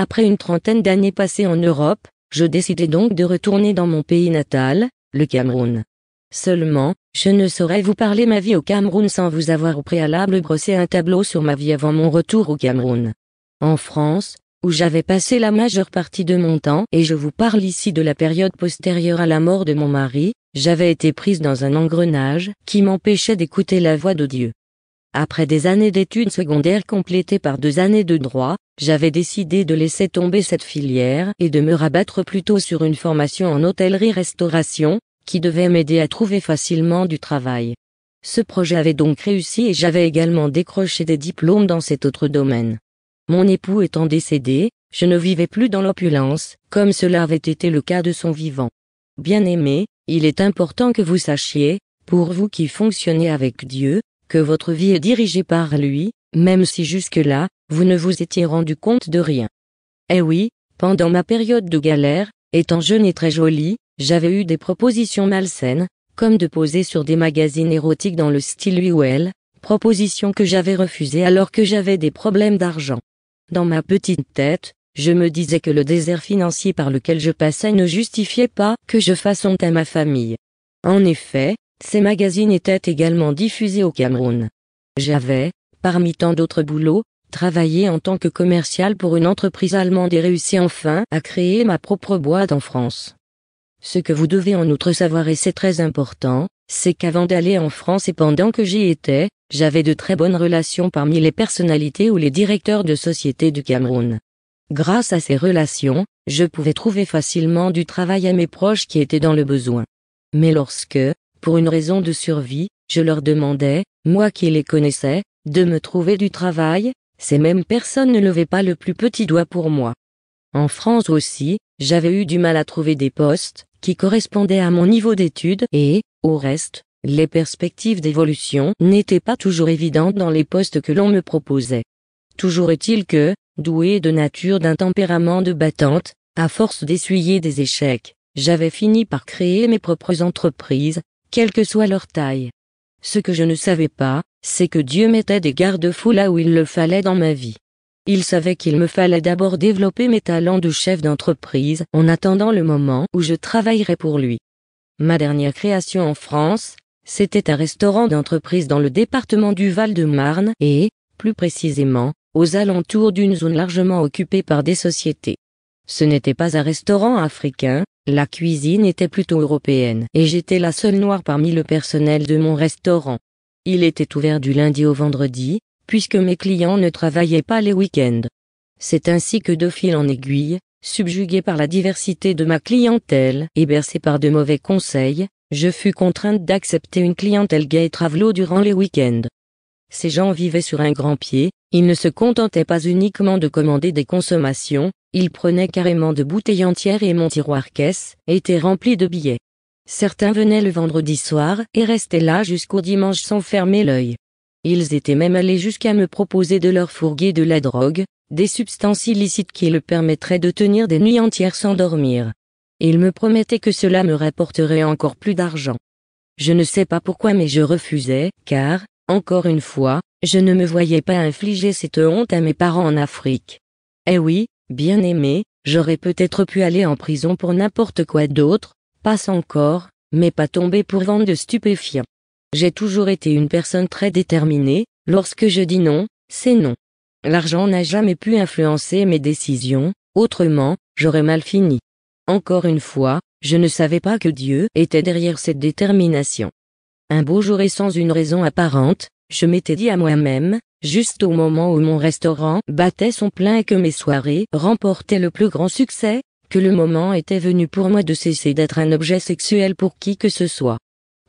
Après une trentaine d'années passées en Europe, je décidai donc de retourner dans mon pays natal, le Cameroun. Seulement, je ne saurais vous parler ma vie au Cameroun sans vous avoir au préalable brossé un tableau sur ma vie avant mon retour au Cameroun. En France, où j'avais passé la majeure partie de mon temps, et je vous parle ici de la période postérieure à la mort de mon mari, j'avais été prise dans un engrenage qui m'empêchait d'écouter la voix de Dieu. Après des années d'études secondaires complétées par 2 années de droit, j'avais décidé de laisser tomber cette filière et de me rabattre plutôt sur une formation en hôtellerie-restauration, qui devait m'aider à trouver facilement du travail. Ce projet avait donc réussi et j'avais également décroché des diplômes dans cet autre domaine. Mon époux étant décédé, je ne vivais plus dans l'opulence, comme cela avait été le cas de son vivant. Bien-aimé, il est important que vous sachiez, pour vous qui fonctionnez avec Dieu, que votre vie est dirigée par lui, même si jusque-là, vous ne vous étiez rendu compte de rien. Eh oui, pendant ma période de galère, étant jeune et très jolie, j'avais eu des propositions malsaines, comme de poser sur des magazines érotiques dans le style UL, propositions que j'avais refusées alors que j'avais des problèmes d'argent. Dans ma petite tête, je me disais que le désert financier par lequel je passais ne justifiait pas que je fasse honte à ma famille. En effet, ces magazines étaient également diffusés au Cameroun. J'avais, parmi tant d'autres boulots, travaillé en tant que commercial pour une entreprise allemande et réussi enfin à créer ma propre boîte en France. Ce que vous devez en outre savoir et c'est très important, c'est qu'avant d'aller en France et pendant que j'y étais, j'avais de très bonnes relations parmi les personnalités ou les directeurs de sociétés du Cameroun. Grâce à ces relations, je pouvais trouver facilement du travail à mes proches qui étaient dans le besoin. Mais lorsque, pour une raison de survie, je leur demandais, moi qui les connaissais, de me trouver du travail, ces mêmes personnes ne levaient pas le plus petit doigt pour moi. En France aussi, j'avais eu du mal à trouver des postes qui correspondaient à mon niveau d'études et, au reste, les perspectives d'évolution n'étaient pas toujours évidentes dans les postes que l'on me proposait. Toujours est-il que, doué de nature d'un tempérament de battante, à force d'essuyer des échecs, j'avais fini par créer mes propres entreprises, quelle que soit leur taille. Ce que je ne savais pas, c'est que Dieu mettait des garde-fous là où il le fallait dans ma vie. Il savait qu'il me fallait d'abord développer mes talents de chef d'entreprise en attendant le moment où je travaillerais pour lui. Ma dernière création en France, c'était un restaurant d'entreprise dans le département du Val-de-Marne et, plus précisément, aux alentours d'une zone largement occupée par des sociétés. Ce n'était pas un restaurant africain, la cuisine était plutôt européenne et j'étais la seule noire parmi le personnel de mon restaurant. Il était ouvert du lundi au vendredi, puisque mes clients ne travaillaient pas les week-ends. C'est ainsi que de fil en aiguille, subjugué par la diversité de ma clientèle et bercé par de mauvais conseils, je fus contrainte d'accepter une clientèle gay et travelot durant les week-ends. Ces gens vivaient sur un grand pied, ils ne se contentaient pas uniquement de commander des consommations, ils prenaient carrément de bouteilles entières et mon tiroir-caisse était rempli de billets. Certains venaient le vendredi soir et restaient là jusqu'au dimanche sans fermer l'œil. Ils étaient même allés jusqu'à me proposer de leur fourguer de la drogue, des substances illicites qui le permettraient de tenir des nuits entières sans dormir. Ils me promettaient que cela me rapporterait encore plus d'argent. Je ne sais pas pourquoi mais je refusais, car, encore une fois, je ne me voyais pas infliger cette honte à mes parents en Afrique. Eh oui, bien aimé, j'aurais peut-être pu aller en prison pour n'importe quoi d'autre, passe encore, mais pas tomber pour vente de stupéfiants. J'ai toujours été une personne très déterminée, lorsque je dis non, c'est non. L'argent n'a jamais pu influencer mes décisions, autrement, j'aurais mal fini. Encore une fois, je ne savais pas que Dieu était derrière cette détermination. Un beau jour et sans une raison apparente, je m'étais dit à moi-même, juste au moment où mon restaurant battait son plein et que mes soirées remportaient le plus grand succès, que le moment était venu pour moi de cesser d'être un objet sexuel pour qui que ce soit.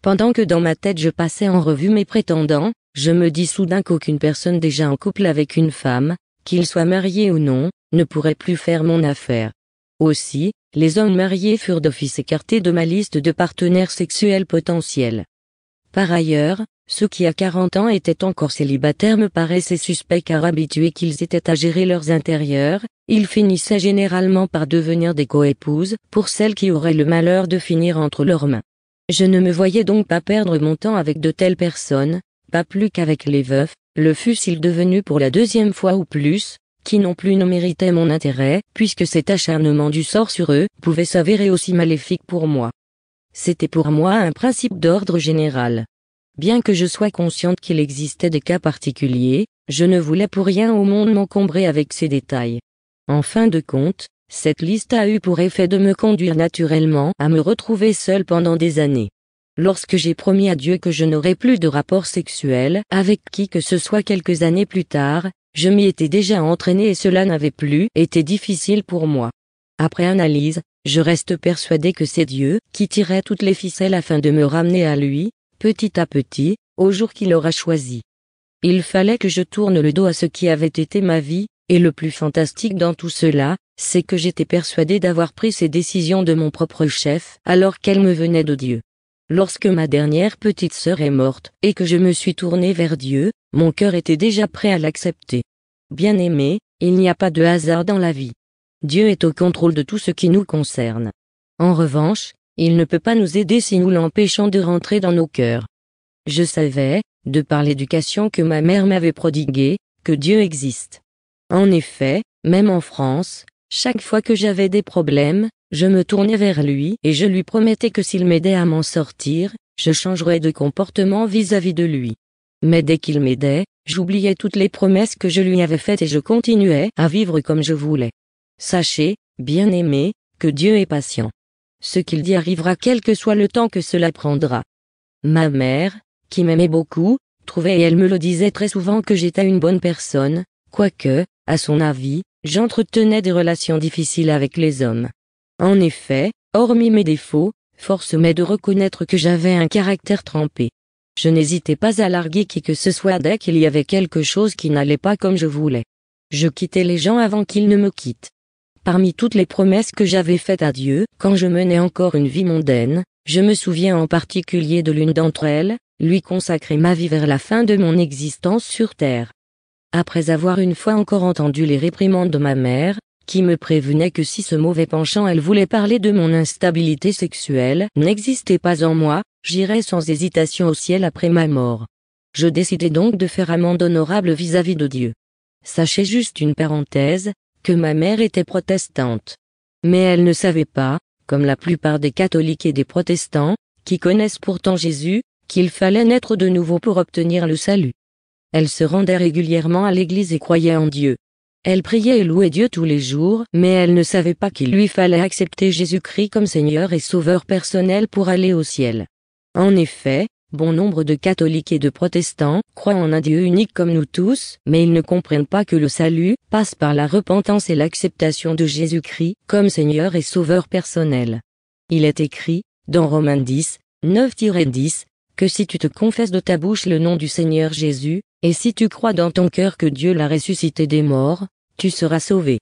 Pendant que dans ma tête je passais en revue mes prétendants, je me dis soudain qu'aucune personne déjà en couple avec une femme, qu'il soit marié ou non, ne pourrait plus faire mon affaire. Aussi, les hommes mariés furent d'office écartés de ma liste de partenaires sexuels potentiels. Par ailleurs, ceux qui à 40 ans étaient encore célibataires me paraissaient suspects car habitués qu'ils étaient à gérer leurs intérieurs, ils finissaient généralement par devenir des coépouses pour celles qui auraient le malheur de finir entre leurs mains. Je ne me voyais donc pas perdre mon temps avec de telles personnes, pas plus qu'avec les veufs, le fussent-ils devenus pour la 2e fois ou plus, qui non plus ne méritaient mon intérêt, puisque cet acharnement du sort sur eux pouvait s'avérer aussi maléfique pour moi. C'était pour moi un principe d'ordre général. Bien que je sois consciente qu'il existait des cas particuliers, je ne voulais pour rien au monde m'encombrer avec ces détails. En fin de compte, cette liste a eu pour effet de me conduire naturellement à me retrouver seule pendant des années. Lorsque j'ai promis à Dieu que je n'aurais plus de rapport sexuel avec qui que ce soit quelques années plus tard, je m'y étais déjà entraînée et cela n'avait plus été difficile pour moi. Après analyse, je reste persuadée que c'est Dieu qui tirait toutes les ficelles afin de me ramener à lui, petit à petit, au jour qu'il aura choisi. Il fallait que je tourne le dos à ce qui avait été ma vie, et le plus fantastique dans tout cela, c'est que j'étais persuadée d'avoir pris ces décisions de mon propre chef, alors qu'elles me venaient de Dieu. Lorsque ma dernière petite sœur est morte, et que je me suis tournée vers Dieu, mon cœur était déjà prêt à l'accepter. Bien-aimé, il n'y a pas de hasard dans la vie. Dieu est au contrôle de tout ce qui nous concerne. En revanche, il ne peut pas nous aider si nous l'empêchons de rentrer dans nos cœurs. Je savais, de par l'éducation que ma mère m'avait prodiguée, que Dieu existe. En effet, même en France, chaque fois que j'avais des problèmes, je me tournais vers lui et je lui promettais que s'il m'aidait à m'en sortir, je changerais de comportement vis-à-vis de lui. Mais dès qu'il m'aidait, j'oubliais toutes les promesses que je lui avais faites et je continuais à vivre comme je voulais. Sachez, bien-aimés, que Dieu est patient. Ce qu'il dit arrivera quel que soit le temps que cela prendra. Ma mère, qui m'aimait beaucoup, trouvait et elle me le disait très souvent que j'étais une bonne personne, quoique, à son avis, j'entretenais des relations difficiles avec les hommes. En effet, hormis mes défauts, force m'est de reconnaître que j'avais un caractère trempé. Je n'hésitais pas à larguer qui que ce soit dès qu'il y avait quelque chose qui n'allait pas comme je voulais. Je quittais les gens avant qu'ils ne me quittent. Parmi toutes les promesses que j'avais faites à Dieu, quand je menais encore une vie mondaine, je me souviens en particulier de l'une d'entre elles, lui consacrer ma vie vers la fin de mon existence sur terre. Après avoir une fois encore entendu les réprimandes de ma mère, qui me prévenait que si ce mauvais penchant elle voulait parler de mon instabilité sexuelle n'existait pas en moi, j'irais sans hésitation au ciel après ma mort. Je décidai donc de faire amende honorable vis-à-vis de Dieu. Sachez juste une parenthèse, que ma mère était protestante. Mais elle ne savait pas, comme la plupart des catholiques et des protestants, qui connaissent pourtant Jésus, qu'il fallait naître de nouveau pour obtenir le salut. Elle se rendait régulièrement à l'église et croyait en Dieu. Elle priait et louait Dieu tous les jours, mais elle ne savait pas qu'il lui fallait accepter Jésus-Christ comme Seigneur et Sauveur personnel pour aller au ciel. En effet, bon nombre de catholiques et de protestants croient en un Dieu unique comme nous tous, mais ils ne comprennent pas que le salut passe par la repentance et l'acceptation de Jésus-Christ comme Seigneur et Sauveur personnel. Il est écrit, dans Romains 10, 9-10, que si tu te confesses de ta bouche le nom du Seigneur Jésus, et si tu crois dans ton cœur que Dieu l'a ressuscité des morts, tu seras sauvé.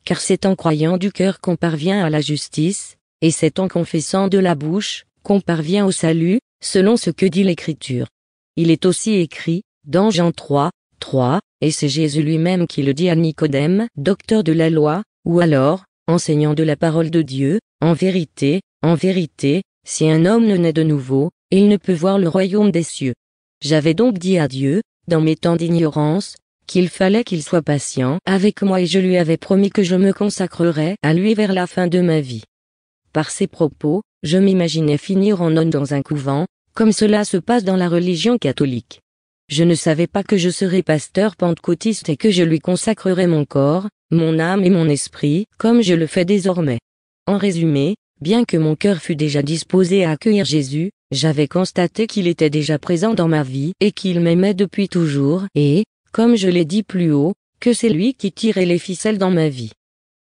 Car c'est en croyant du cœur qu'on parvient à la justice, et c'est en confessant de la bouche qu'on parvient au salut, selon ce que dit l'Écriture. Il est aussi écrit, dans Jean 3, 3, et c'est Jésus lui-même qui le dit à Nicodème, docteur de la loi, ou alors, enseignant de la parole de Dieu, en vérité, si un homme ne naît de nouveau, il ne peut voir le royaume des cieux. J'avais donc dit à Dieu, dans mes temps d'ignorance, qu'il fallait qu'il soit patient avec moi et je lui avais promis que je me consacrerais à lui vers la fin de ma vie. Par ces propos, je m'imaginais finir en nonne dans un couvent, comme cela se passe dans la religion catholique. Je ne savais pas que je serais pasteur pentecôtiste et que je lui consacrerais mon corps, mon âme et mon esprit, comme je le fais désormais. En résumé, bien que mon cœur fût déjà disposé à accueillir Jésus, j'avais constaté qu'il était déjà présent dans ma vie et qu'il m'aimait depuis toujours et, comme je l'ai dit plus haut, que c'est lui qui tirait les ficelles dans ma vie.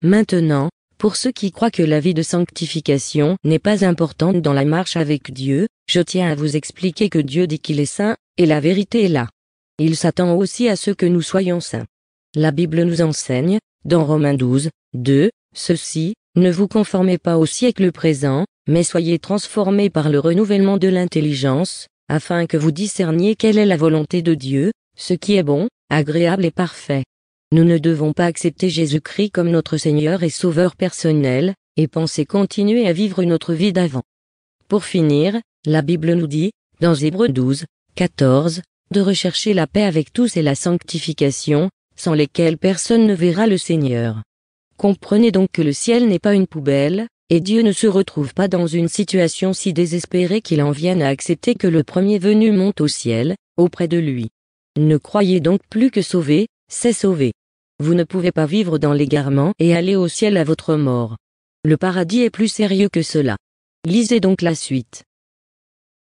Maintenant, pour ceux qui croient que la vie de sanctification n'est pas importante dans la marche avec Dieu, je tiens à vous expliquer que Dieu dit qu'il est saint, et la vérité est là. Il s'attend aussi à ce que nous soyons saints. La Bible nous enseigne, dans Romains 12, 2, ceci, ne vous conformez pas au siècle présent, mais soyez transformés par le renouvellement de l'intelligence, afin que vous discerniez quelle est la volonté de Dieu, ce qui est bon, agréable et parfait. Nous ne devons pas accepter Jésus-Christ comme notre Seigneur et Sauveur personnel, et penser continuer à vivre notre vie d'avant. Pour finir, la Bible nous dit, dans Hébreux 12, 14, de rechercher la paix avec tous et la sanctification, sans lesquels personne ne verra le Seigneur. Comprenez donc que le ciel n'est pas une poubelle, et Dieu ne se retrouve pas dans une situation si désespérée qu'il en vienne à accepter que le premier venu monte au ciel, auprès de lui. Ne croyez donc plus que sauver, c'est sauver. Vous ne pouvez pas vivre dans l'égarement et aller au ciel à votre mort. Le paradis est plus sérieux que cela. Lisez donc la suite.